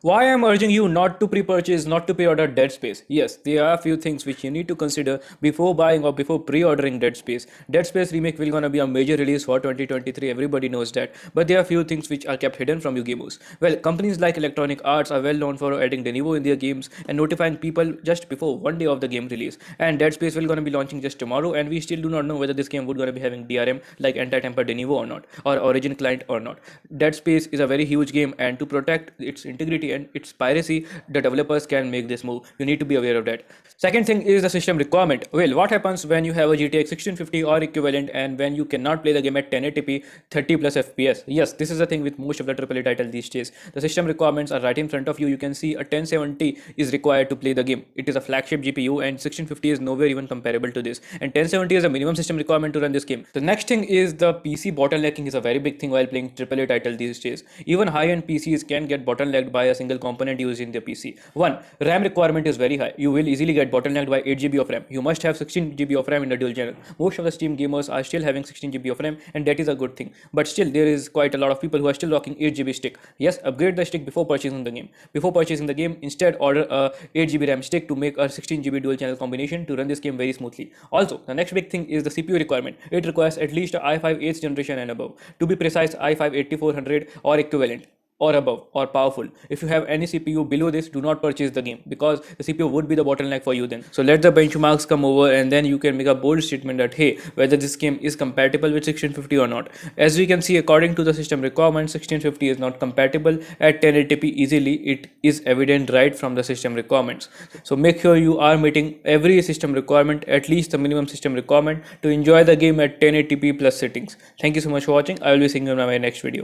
Why I'm urging you not to pre-purchase, not to pre-order Dead Space? Yes, there are a few things which you need to consider before buying or before pre-ordering Dead Space. Dead Space remake will gonna be a major release for 2023. Everybody knows that, but there are a few things which are kept hidden from you gamers. Well, companies like Electronic Arts are well known for adding DENUVO in their games and notifying people just before one day of the game release. And Dead Space will gonna be launching just tomorrow, and we still do not know whether this game would gonna be having DRM like anti-tamer DENUVO or not, or Origin client or not. Dead Space is a very huge game, and to protect its integrity and its piracy, the developers can make this move. You need to be aware of that. Second thing is the system requirement. Well, what happens when you have a GTX 1650 or equivalent and when you cannot play the game at 1080p 30 plus FPS? Yes, this is the thing with most of the AAA title these days. The system requirements are right in front of you. You can see a 1070 is required to play the game. It is a flagship GPU, and 1650 is nowhere even comparable to this. And 1070 is a minimum system requirement to run this game. The next thing is the PC bottlenecking is a very big thing while playing AAA title these days. Even high-end PCs can get bottlenecked by a single component used in their PC. One, RAM requirement is very high. You will easily get bottlenecked by 8 GB of RAM. You must have 16 GB of RAM in the dual channel. Most of the Steam gamers are still having 16 GB of RAM, and that is a good thing. But still, there is quite a lot of people who are still rocking 8 GB stick. Yes, upgrade the stick before purchasing the game. Before purchasing the game, instead order a 8 GB RAM stick to make a 16 GB dual channel combination to run this game very smoothly. Also, the next big thing is the CPU requirement. It requires at least a i5 8th generation and above. To be precise, i5 8400 or equivalent or above or powerful. If you have any CPU below this, do not purchase the game, because the CPU would be the bottleneck for you then. So let the benchmarks come over, and then you can make a bold statement that hey, whether this game is compatible with 1650 or not. As we can see, according to the system requirements, 1650 is not compatible at 1080p easily. It is evident right from the system requirements. So make sure you are meeting every system requirement, at least the minimum system requirement, to enjoy the game at 1080p plus settings. Thank you so much for watching. I will be seeing you in my next video.